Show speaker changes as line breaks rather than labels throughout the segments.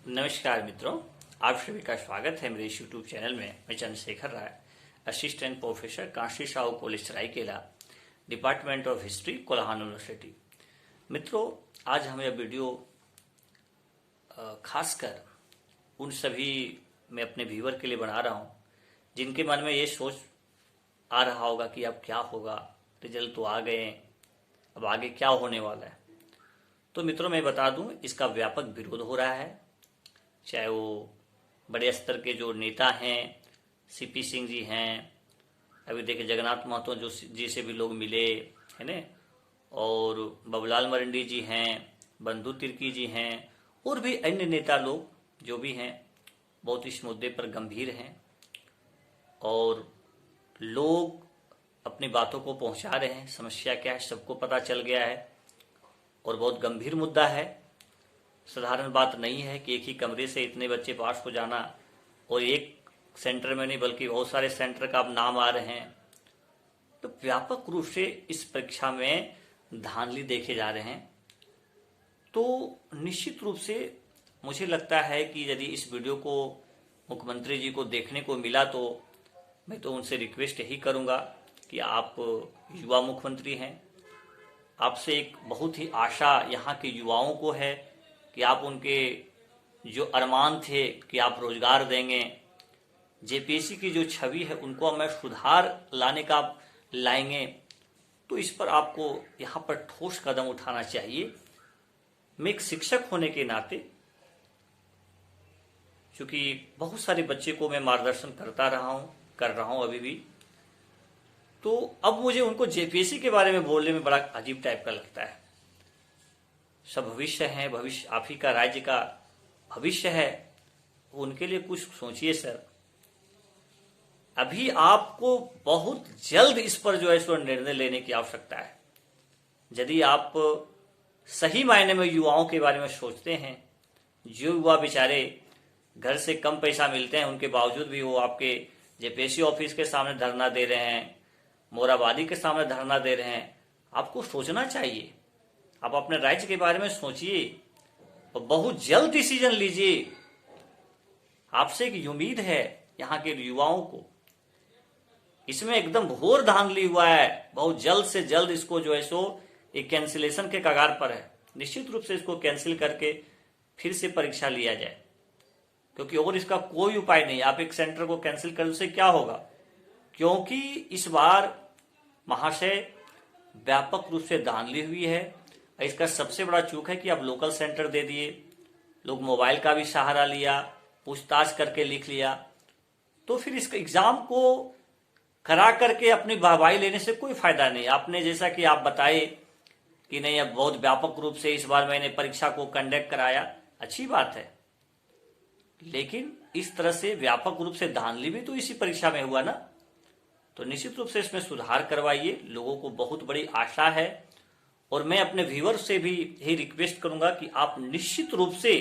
नमस्कार मित्रों, आप सभी का स्वागत है मेरे यूट्यूब चैनल में। मैं Chandrashekhar Rai, assistant professor, Kashi Sahu college Seraikela, department of history, Kolhan university. मित्रों, आज हम यह वीडियो खासकर उन सभी मैं अपने व्यूअर के लिए बना रहा हूं जिनके मन में ये सोच आ रहा होगा कि अब क्या होगा, रिजल्ट तो आ गए, अब आगे क्या होने वाला है। तो मित्रों, मैं बता दूं, इसका व्यापक विरोध हो रहा है। चाहे वो बड़े स्तर के जो नेता हैं, सीपी सिंह जी हैं, अभी देखिए जगन्नाथ महतो जो जी से भी लोग मिले है ना, और बाबूलाल मरंडी जी हैं, बंधु तिर्की जी हैं, और भी अन्य नेता लोग जो भी हैं, बहुत इस मुद्दे पर गंभीर हैं और लोग अपनी बातों को पहुंचा रहे हैं। समस्या क्या है सबको पता चल गया है और बहुत गंभीर मुद्दा है। साधारण बात नहीं है कि एक ही कमरे से इतने बच्चे पास हो जाना, और एक सेंटर में नहीं बल्कि बहुत सारे सेंटर का अब नाम आ रहे हैं। तो व्यापक रूप से इस परीक्षा में धांधली देखे जा रहे हैं। तो निश्चित रूप से मुझे लगता है कि यदि इस वीडियो को मुख्यमंत्री जी को देखने को मिला तो मैं तो उनसे रिक्वेस्ट यही करूंगा कि आप युवा मुख्यमंत्री हैं, आपसे एक बहुत ही आशा यहाँ के युवाओं को है कि आप उनके जो अरमान थे कि आप रोजगार देंगे, जेपीएससी की जो छवि है उनको हमें सुधार लाने का आप लाएंगे, तो इस पर आपको यहाँ पर ठोस कदम उठाना चाहिए। मैं एक शिक्षक होने के नाते, क्योंकि बहुत सारे बच्चे को मैं मार्गदर्शन कर रहा हूँ अभी भी, तो अब मुझे उनको जेपीएससी के बारे में बोलने में बड़ा अजीब टाइप का लगता है। सब भविष्य है, भविष्य आप ही का राज्य का भविष्य है, उनके लिए कुछ सोचिए सर। अभी आपको बहुत जल्द इस पर जो है सो निर्णय लेने की आवश्यकता है। यदि आप सही मायने में युवाओं के बारे में सोचते हैं, जो युवा बेचारे घर से कम पैसा मिलते हैं उनके बावजूद भी वो आपके जेपीएससी ऑफिस के सामने धरना दे रहे हैं, मोराबादी के सामने धरना दे रहे हैं, आपको सोचना चाहिए। आप अपने राज्य के बारे में सोचिए और बहुत जल्द डिसीजन लीजिए। आपसे एक उम्मीद है यहाँ के युवाओं को, इसमें एकदम घोर धांधली हुआ है। बहुत जल्द से जल्द इसको जो है सो एक कैंसिलेशन के कगार पर है। निश्चित रूप से इसको कैंसिल करके फिर से परीक्षा लिया जाए, क्योंकि और इसका कोई उपाय नहीं। आप एक सेंटर को कैंसिल कर, उससे क्या होगा? क्योंकि इस बार महाशय व्यापक रूप से धांधली हुई है। इसका सबसे बड़ा चूक है कि आप लोकल सेंटर दे दिए, लोग मोबाइल का भी सहारा लिया, पूछताछ करके लिख लिया, तो फिर इस एग्जाम को करा करके अपनी वाहवाही लेने से कोई फायदा नहीं। आपने जैसा कि आप बताए कि नहीं, अब बहुत व्यापक रूप से इस बार मैंने परीक्षा को कंडक्ट कराया, अच्छी बात है, लेकिन इस तरह से व्यापक रूप से धांधली भी तो इसी परीक्षा में हुआ ना। तो निश्चित रूप से इसमें सुधार करवाइए। लोगों को बहुत बड़ी आशा है और मैं अपने व्यूअर से भी यही रिक्वेस्ट करूंगा कि आप निश्चित रूप से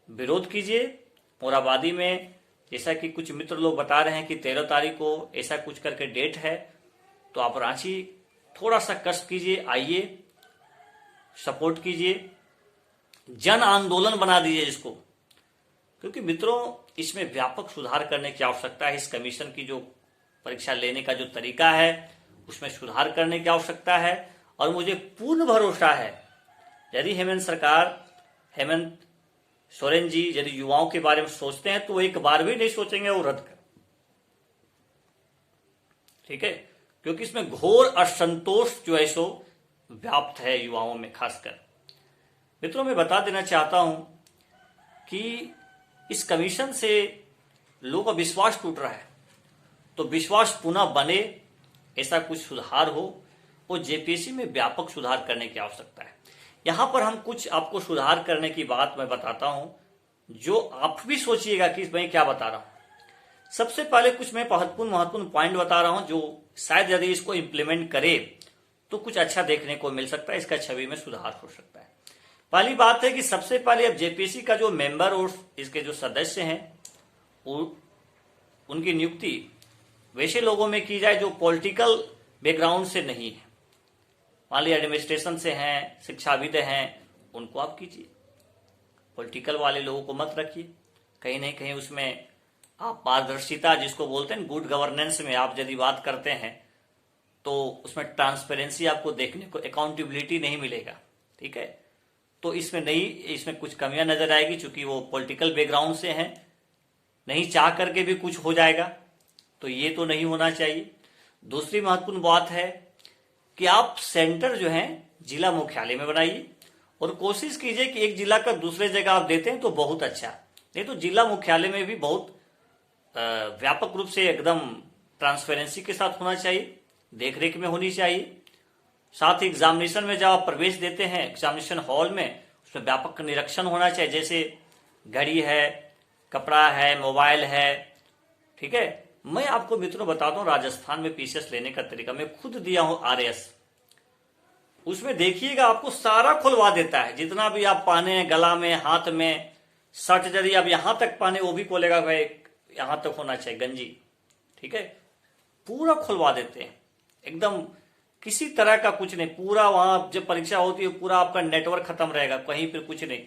विरोध कीजिए। मोराबादी में जैसा कि कुछ मित्र लोग बता रहे हैं कि 13 तारीख को ऐसा कुछ करके डेट है, तो आप रांची थोड़ा सा कष्ट कीजिए, आइए, सपोर्ट कीजिए, जन आंदोलन बना दीजिए इसको, क्योंकि मित्रों इसमें व्यापक सुधार करने की आवश्यकता है। इस कमीशन की जो परीक्षा लेने का जो तरीका है उसमें सुधार करने की आवश्यकता है। और मुझे पूर्ण भरोसा है यदि हेमंत सोरेन जी यदि युवाओं के बारे में सोचते हैं तो एक बार भी नहीं सोचेंगे वो रद्द कर, ठीक है, क्योंकि इसमें घोर असंतोष जो है सो व्याप्त है युवाओं में खासकर। मित्रों, मैं बता देना चाहता हूं कि इस कमीशन से लोगों का विश्वास टूट रहा है, तो विश्वास पुनः बने, ऐसा कुछ सुधार हो और जेपीएससी में व्यापक सुधार करने की आवश्यकता है। यहां पर हम कुछ आपको सुधार करने की बात मैं बताता हूं, जो आप भी सोचिएगा कि मैं क्या बता रहा हूं। सबसे पहले कुछ मैं महत्वपूर्ण पॉइंट बता रहा हूं जो शायद यदि इसको इंप्लीमेंट करे तो कुछ अच्छा देखने को मिल सकता है, इसका छवि में सुधार हो सकता है। पहली बात है कि सबसे पहले अब जेपीएससी का जो मेंबर और इसके जो सदस्य हैं उनकी नियुक्ति वैसे लोगों में की जाए जो पॉलिटिकल बैकग्राउंड से नहीं है। मान लीजिए एडमिनिस्ट्रेशन से हैं, शिक्षाविद हैं, उनको आप कीजिए। पॉलिटिकल वाले लोगों को मत रखिए। कहीं नहीं कहीं उसमें आप पारदर्शिता जिसको बोलते हैं गुड गवर्नेंस में आप यदि बात करते हैं तो उसमें ट्रांसपेरेंसी आपको देखने को, अकाउंटेबिलिटी नहीं मिलेगा। ठीक है, तो इसमें कुछ कमियां नजर आएगी, चूंकि वो पॉलिटिकल बैकग्राउंड से हैं, नहीं चाह करके भी कुछ हो जाएगा, तो ये तो नहीं होना चाहिए। दूसरी महत्वपूर्ण बात है कि आप सेंटर जो है जिला मुख्यालय में बनाइए और कोशिश कीजिए कि एक जिला का दूसरे जगह आप देते हैं तो बहुत अच्छा, नहीं तो जिला मुख्यालय में भी बहुत व्यापक रूप से एकदम ट्रांसपेरेंसी के साथ होना चाहिए, देखरेख में होनी चाहिए। साथ ही एग्जामिनेशन में जब आप प्रवेश देते हैं एग्जामिनेशन हॉल में, उसमें व्यापक निरीक्षण होना चाहिए, जैसे घड़ी है, कपड़ा है, मोबाइल है। ठीक है, मैं आपको मित्रों बताता हूं राजस्थान में पीसीएस लेने का तरीका, मैं खुद दिया हूं आरएस, उसमें देखिएगा आपको सारा खुलवा देता है, जितना भी आप पाने हैं गला में, हाथ में, शर्ट यदि आप यहां तक पाने वो भी खोलेगा भाई यहां तक होना चाहिए गंजी। ठीक है, पूरा खुलवा देते हैं, एकदम किसी तरह का कुछ नहीं, पूरा वहां जब परीक्षा होती है पूरा आपका नेटवर्क खत्म रहेगा, कहीं पर कुछ नहीं।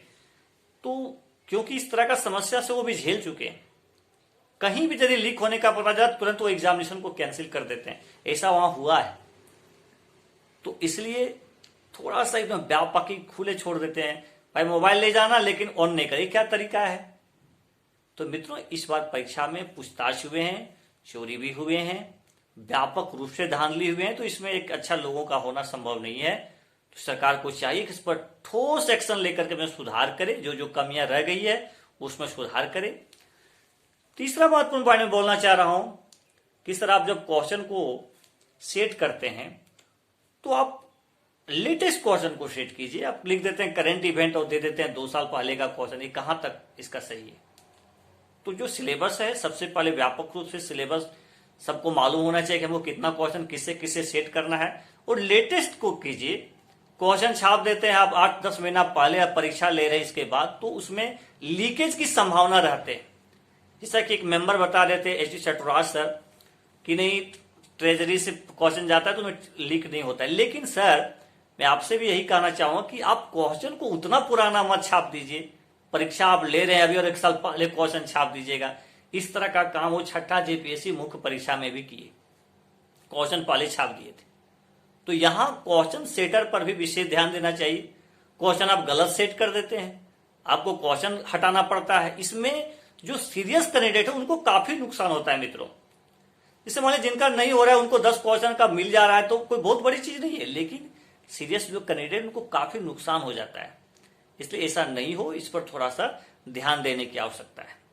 तो क्योंकि इस तरह का समस्या से वो भी झेल चुके हैं, कहीं भी यदि लीक होने का पता चला तुरंत वो एग्जामिनेशन को कैंसिल कर देते हैं, ऐसा वहां हुआ है। तो इसलिए थोड़ा सा एकदम व्यापक खुले छोड़ देते हैं, भाई मोबाइल ले जाना लेकिन ऑन नहीं करे, क्या तरीका है। तो मित्रों इस बार परीक्षा में पूछताछ हुए हैं, चोरी भी हुए हैं, व्यापक रूप से धांधली हुए हैं, तो इसमें एक अच्छा लोगों का होना संभव नहीं है। तो सरकार को चाहिए कि इस पर ठोस एक्शन लेकर के सुधार करे, जो जो कमियां रह गई है उसमें सुधार करे। तीसरा महत्वपूर्ण पॉइंट में बोलना चाह रहा हूं कि सर आप जब क्वेश्चन को सेट करते हैं तो आप लेटेस्ट क्वेश्चन को सेट कीजिए। आप लिख देते हैं करंट इवेंट और दे देते हैं 2 साल पहले का क्वेश्चन, ये कहां तक इसका सही है। तो जो सिलेबस है सबसे पहले व्यापक रूप से सिलेबस सबको मालूम होना चाहिए कि हमको कितना क्वेश्चन किससे किससे सेट करना है, और लेटेस्ट को कीजिए। क्वेश्चन छाप देते हैं आप 8-10 महीना पहले आप परीक्षा ले रहे हैं, इसके बाद तो उसमें लीकेज की संभावना रहते हैं। जैसा कि एक मेंबर बता देते एच डी चटुराज सर कि नहीं ट्रेजरी से क्वेश्चन जाता है तो लीक नहीं होता है, लेकिन सर मैं आपसे भी यही कहना चाहूंगा कि आप क्वेश्चन को उतना पुराना मत छाप दीजिए, परीक्षा आप ले रहे हैं अभी और 1 साल पहले क्वेश्चन छाप दीजिएगा। इस तरह का काम वो छठा जेपीएससी मुख्य परीक्षा में भी किए, क्वेश्चन पहले छाप दिए थे। तो यहां क्वेश्चन सेटर पर भी विशेष ध्यान देना चाहिए। क्वेश्चन आप गलत सेट कर देते हैं, आपको क्वेश्चन हटाना पड़ता है, इसमें जो सीरियस कैंडिडेट है उनको काफी नुकसान होता है मित्रों। इससे मान लीजिए जिनका नहीं हो रहा है उनको 10 क्वेश्चन का मिल जा रहा है तो कोई बहुत बड़ी चीज नहीं है, लेकिन सीरियस जो कैंडिडेट उनको काफी नुकसान हो जाता है। इसलिए ऐसा नहीं हो, इस पर थोड़ा सा ध्यान देने की आवश्यकता है।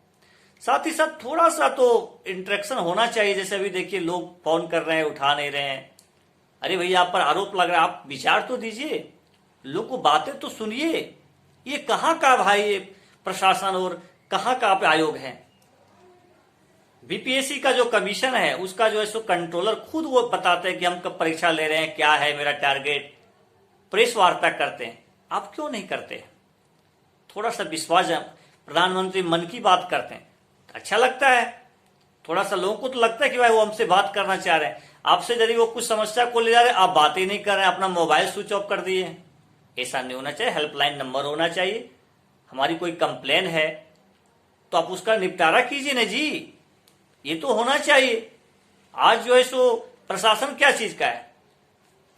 साथ ही साथ थोड़ा सा तो इंटरेक्शन होना चाहिए। जैसे अभी देखिए लोग फोन कर रहे हैं, उठा नहीं रहे हैं, अरे भैया आप पर आरोप लग रहा है, आप विचार तो दीजिए, लोग को बातें तो सुनिए। ये कहां का भाई ये प्रशासन और कहां का आप आयोग है। बीपीएससी का जो कमीशन है उसका जो है सो कंट्रोलर खुद वो बताते हैं कि हम कब परीक्षा ले रहे हैं, क्या है मेरा टारगेट, प्रेस वार्ता करते हैं। आप क्यों नहीं करते? थोड़ा सा विश्वास, प्रधानमंत्री मन की बात करते हैं, अच्छा लगता है, थोड़ा सा लोगों को तो लगता है कि भाई वो हमसे बात करना चाह रहे हैं। आपसे यदि वो कुछ समस्या को ले जा रहे हैं, आप बात ही नहीं कर रहे हैं, अपना मोबाइल स्विच ऑफ कर दिए। ऐसा नहीं होना चाहिए, हेल्पलाइन नंबर होना चाहिए। हमारी कोई कंप्लेन है तो आप उसका निपटारा कीजिए ना जी, ये तो होना चाहिए। आज जो है सो प्रशासन क्या चीज का है,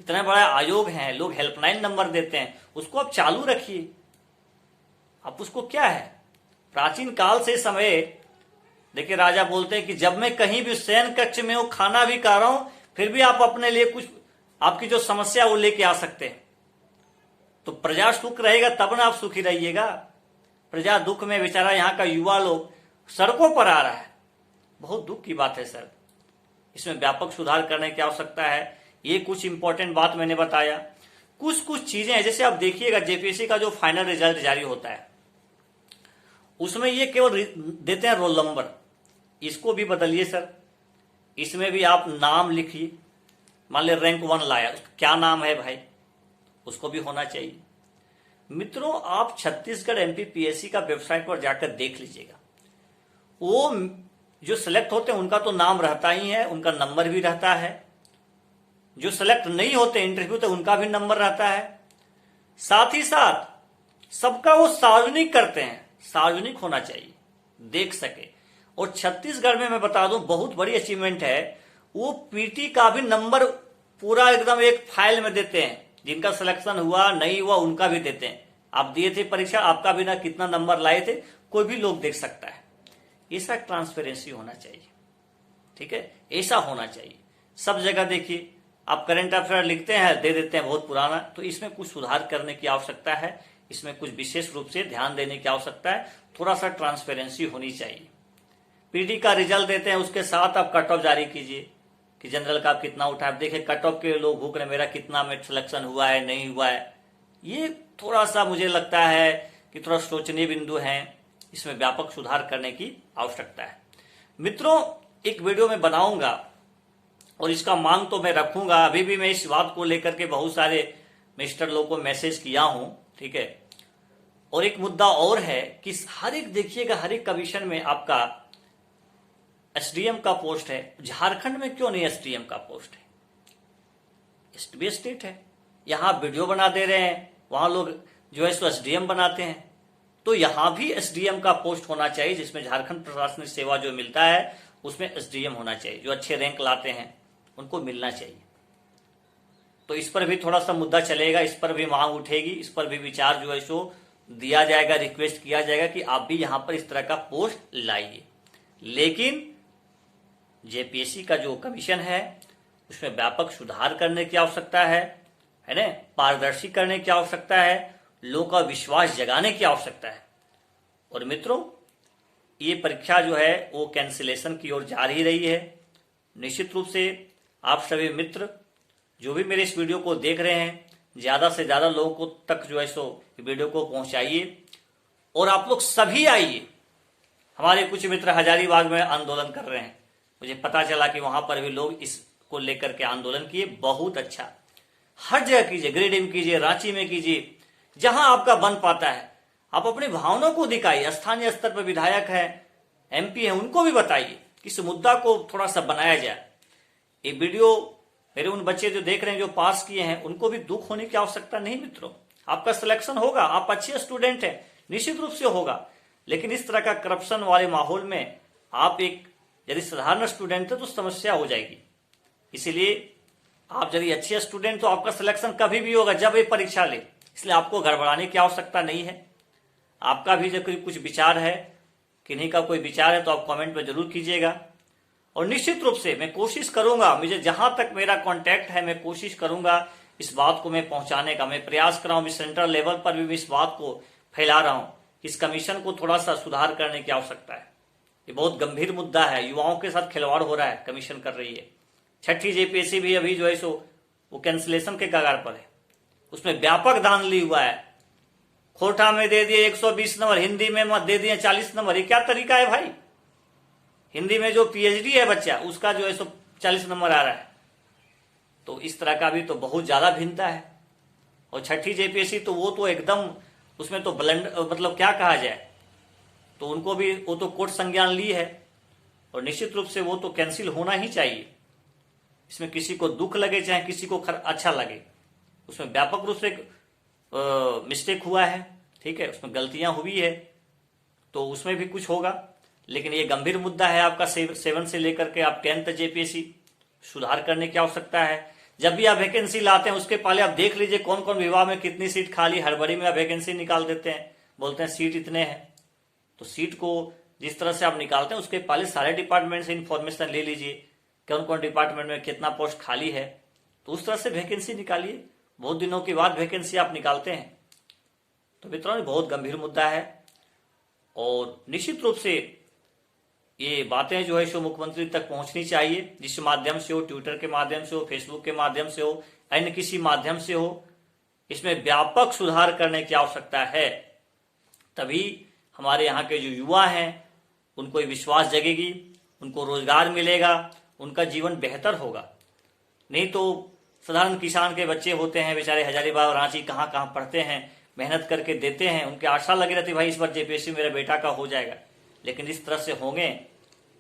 इतना बड़ा आयोग है, लोग हेल्पलाइन नंबर देते हैं, उसको आप चालू रखिए। आप उसको क्या है, प्राचीन काल से समय देखिए राजा बोलते हैं कि जब मैं कहीं भी शयन कक्ष में हूं, खाना भी खा रहा हूं, फिर भी आप अपने लिए कुछ आपकी जो समस्या वो लेके आ सकते हैं। तो प्रजा सुख रहेगा तब ना आप सुखी रहिएगा। प्रजा दुख में बेचारा यहाँ का युवा लोग सड़कों पर आ रहा है, बहुत दुख की बात है सर। इसमें व्यापक सुधार करने की आवश्यकता है। ये कुछ इंपॉर्टेंट बात मैंने बताया। कुछ चीजें हैं, जैसे आप देखिएगा जेपीएससी का जो फाइनल रिजल्ट जारी होता है उसमें ये केवल देते हैं रोल नंबर, इसको भी बदलिए सर। इसमें भी आप नाम लिखिए, मान लीजिए रैंक 1 लाया, क्या नाम है भाई, उसको भी होना चाहिए। मित्रों आप छत्तीसगढ़ एमपीपीएससी का वेबसाइट पर जाकर देख लीजिएगा, वो जो सिलेक्ट होते हैं उनका तो नाम रहता ही है, उनका नंबर भी रहता है। जो सिलेक्ट नहीं होते इंटरव्यू तो उनका भी नंबर रहता है। साथ ही साथ सबका वो सार्वजनिक करते हैं, सार्वजनिक होना चाहिए, देख सके। और छत्तीसगढ़ में मैं बता दूं बहुत बड़ी अचीवमेंट है, वो पीटी का भी नंबर पूरा एकदम एक फाइल में देते हैं, जिनका सिलेक्शन हुआ नहीं हुआ उनका भी देते हैं। आप दिए थे परीक्षा, आपका भी ना कितना नंबर लाए थे, कोई भी लोग देख सकता है। ऐसा ट्रांसपेरेंसी होना चाहिए, ठीक है, ऐसा होना चाहिए। सब जगह देखिए, आप करंट अफेयर लिखते हैं, दे देते हैं बहुत पुराना, तो इसमें कुछ सुधार करने की आवश्यकता है, इसमें कुछ विशेष रूप से ध्यान देने की आवश्यकता है, थोड़ा सा ट्रांसपेरेंसी होनी चाहिए। पीटी का रिजल्ट देते हैं, उसके साथ आप कट ऑफ जारी कीजिए कि जनरल का आप कितना उठाए, देखिए कट ऑफ के लोग भूख रहे मेरा कितना में सिलेक्शन हुआ है नहीं हुआ है। ये थोड़ा सा मुझे लगता है कि थोड़ा सोचनीय बिंदु है, इसमें व्यापक सुधार करने की आवश्यकता है। मित्रों, एक वीडियो में बनाऊंगा और इसका मांग तो मैं रखूंगा, अभी भी मैं इस बात को लेकर के बहुत सारे मिस्टर लोग को मैसेज किया हूं, ठीक है। और एक मुद्दा और है कि हर एक देखिएगा, हर एक कमीशन में आपका एसडीएम का पोस्ट है, झारखंड में क्यों नहीं एसडीएम का पोस्ट है? एसडीएम स्टेट है, यहां वीडियो बना दे रहे हैं, वहां लोग जो है सो एसडीएम बनाते हैं, तो यहां भी एसडीएम का पोस्ट होना चाहिए, जिसमें झारखंड प्रशासनिक सेवा जो मिलता है उसमें एसडीएम होना चाहिए। जो अच्छे रैंक लाते हैं उनको मिलना चाहिए। तो इस पर भी थोड़ा सा मुद्दा चलेगा, इस पर भी मांग उठेगी, इस पर भी विचार जो है सो दिया जाएगा, रिक्वेस्ट किया जाएगा कि आप भी यहां पर इस तरह का पोस्ट लाइए। लेकिन जेपीएससी का जो कमीशन है उसमें व्यापक सुधार करने की आवश्यकता है ना, पारदर्शी करने की आवश्यकता है, लोगों का विश्वास जगाने की आवश्यकता है। और मित्रों, ये परीक्षा जो है वो कैंसिलेशन की ओर जा ही रही है। निश्चित रूप से आप सभी मित्र जो भी मेरे इस वीडियो को देख रहे हैं, ज्यादा से ज्यादा लोगों को तक जो है सो वीडियो को पहुंचाइए, और आप लोग सभी आइए। हमारे कुछ मित्र हजारीबाग में आंदोलन कर रहे हैं, मुझे पता चला कि वहां पर भी लोग इसको लेकर के आंदोलन किए, बहुत अच्छा। हर जगह कीजिए, गिरिडीह कीजिए, रांची में कीजिए, जहां आपका बन पाता है। आप अपनी भावनाओं को दिखाइए, स्थानीय स्तर पर विधायक है, एमपी है, उनको भी बताइए कि इस मुद्दा को थोड़ा सा बनाया जाए। ये वीडियो मेरे उन बच्चे जो देख रहे हैं, जो पास किए हैं, उनको भी दुख होने की आवश्यकता नहीं मित्रों। आपका सिलेक्शन होगा, आप अच्छे स्टूडेंट हैं, निश्चित रूप से होगा, लेकिन इस तरह का करप्शन वाले माहौल में आप एक यदि साधारण स्टूडेंट है तो समस्या हो जाएगी। इसीलिए आप यदि अच्छे स्टूडेंट तो आपका सिलेक्शन कभी भी होगा जब ये परीक्षा ले, इसलिए आपको गड़बड़ाने की आवश्यकता नहीं है। आपका भी जब कुछ विचार है, किन्हीं का कोई विचार है, तो आप कमेंट में जरूर कीजिएगा। और निश्चित रूप से मैं कोशिश करूंगा, मुझे जहां तक मेरा कांटेक्ट है, मैं कोशिश करूंगा इस बात को मैं पहुंचाने का, मैं प्रयास कर रहा हूं। सेंट्रल लेवल पर भी मैं इस बात को फैला रहा हूं, इस कमीशन को थोड़ा सा सुधार करने की आवश्यकता है। ये बहुत गंभीर मुद्दा है, युवाओं के साथ खिलवाड़ हो रहा है, कमीशन कर रही है। छठी जेपीएससी भी अभी जो है सो वो कैंसिलेशन के कगार पर है, उसमें व्यापक धांधली हुआ है। खोटा में दे दिए 120 नंबर, हिंदी में मत दे दिए 40 नंबर, ये क्या तरीका है भाई? हिंदी में जो पीएचडी है बच्चा, उसका जो है सो 40 नंबर आ रहा है, तो इस तरह का भी तो बहुत ज्यादा भिन्नता है। और छठी जेपीएससी तो वो तो एकदम, उसमें तो ब्लंड, मतलब क्या कहा जाए, तो उनको भी वो तो कोर्ट संज्ञान ली है, और निश्चित रूप से वो तो कैंसिल होना ही चाहिए। इसमें किसी को दुख लगे चाहे किसी को अच्छा लगे, उसमें व्यापक रूप से मिस्टेक हुआ है, ठीक है, उसमें गलतियां हुई है, तो उसमें भी कुछ होगा। लेकिन ये गंभीर मुद्दा है आपका 7 से लेकर के आप 10 तक जेपीएससी, सुधार करने की आवश्यकता है। जब भी आप वैकेंसी लाते हैं उसके पहले आप देख लीजिए कौन कौन विभाग में कितनी सीट खाली, हड़बड़ी में आप वैकेंसी निकाल देते हैं, बोलते हैं सीट इतने हैं। तो सीट को जिस तरह से आप निकालते हैं उसके पहले सारे डिपार्टमेंट से इंफॉर्मेशन ले लीजिए, कौन कौन डिपार्टमेंट में कितना पोस्ट खाली है, तो उस तरह से वैकेंसी निकालिए। बहुत दिनों के बाद वैकेंसी आप निकालते हैं, तो मित्रों बहुत गंभीर मुद्दा है। और निश्चित रूप से ये बातें जो है सो मुख्यमंत्री तक पहुंचनी चाहिए, जिस माध्यम से हो, ट्विटर के माध्यम से हो, फेसबुक के माध्यम से हो, अन्य किसी माध्यम से हो, इसमें व्यापक सुधार करने की आवश्यकता है। तभी हमारे यहाँ के जो युवा हैं उनको विश्वास जगेगी, उनको रोजगार मिलेगा, उनका जीवन बेहतर होगा। नहीं तो साधारण किसान के बच्चे होते हैं बेचारे, हजारीबाग रांची कहाँ कहाँ पढ़ते हैं, मेहनत करके देते हैं, उनकी आशा लगी रहती भाई इस बार जेपीएससी मेरा बेटा का हो जाएगा, लेकिन इस तरह से होंगे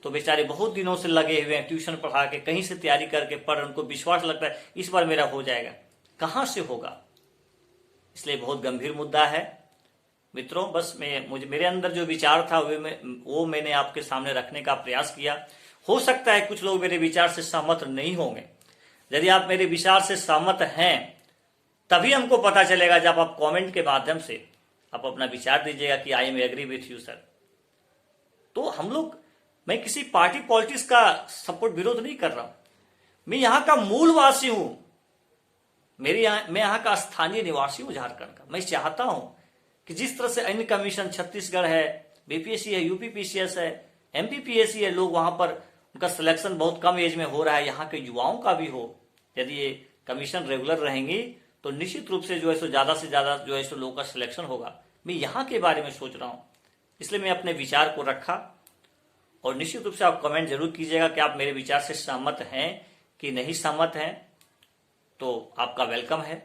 तो बेचारे बहुत दिनों से लगे हुए हैं, ट्यूशन पढ़ा के कहीं से तैयारी करके पढ़, उनको विश्वास लगता है इस बार मेरा हो जाएगा, कहाँ से होगा? इसलिए बहुत गंभीर मुद्दा है। मित्रों, बस मुझे मेरे अंदर जो विचार था वो मैंने आपके सामने रखने का प्रयास किया। हो सकता है कुछ लोग मेरे विचार से सहमत नहीं होंगे। यदि आप मेरे विचार से सहमत हैं तभी हमको पता चलेगा जब आप कमेंट के माध्यम से आप अपना विचार दीजिएगा कि I am agree with you sir. तो हम लोग, मैं किसी पार्टी पॉलिटिक्स का सपोर्ट विरोध नहीं कर रहा हूं। मैं यहां का मूलवासी हूं, मैं यहां का स्थानीय निवासी हूं झारखंड का। मैं चाहता हूं कि जिस तरह से अन्य कमीशन छत्तीसगढ़ है, बीपीएससी है, यूपीपीसीएस है, एमपीपीएससी है, लोग वहां पर उनका सिलेक्शन बहुत कम एज में हो रहा है, यहाँ के युवाओं का भी हो। यदि ये कमीशन रेगुलर रहेंगी तो निश्चित रूप से जो है सो ज्यादा से ज्यादा जो है सो लोगों का सिलेक्शन होगा। मैं यहाँ के बारे में सोच रहा हूं, इसलिए मैं अपने विचार को रखा। और निश्चित रूप से आप कमेंट जरूर कीजिएगा कि आप मेरे विचार से सहमत हैं कि नहीं सहमत हैं, तो आपका वेलकम है।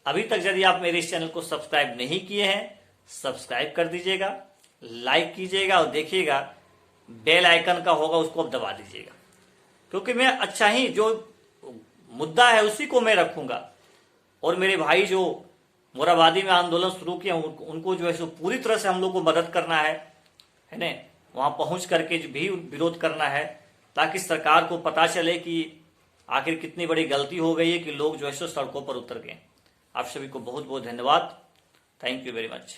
अभी तक यदि आप मेरे इस चैनल को सब्सक्राइब नहीं किए हैं, सब्सक्राइब कर दीजिएगा, लाइक कीजिएगा और देखिएगा बेल आइकन का होगा, उसको आप दबा दीजिएगा, क्योंकि मैं अच्छा ही जो मुद्दा है उसी को मैं रखूंगा। और मेरे भाई जो मोराबादी में आंदोलन शुरू किया उनको जो है सो पूरी तरह से हम लोग को मदद करना है ना, वहां पहुंच करके भी विरोध करना है, ताकि सरकार को पता चले कि आखिर कितनी बड़ी गलती हो गई है कि लोग जो है सो सड़कों पर उतर गए। आप सभी को बहुत बहुत धन्यवाद। Thank you very much.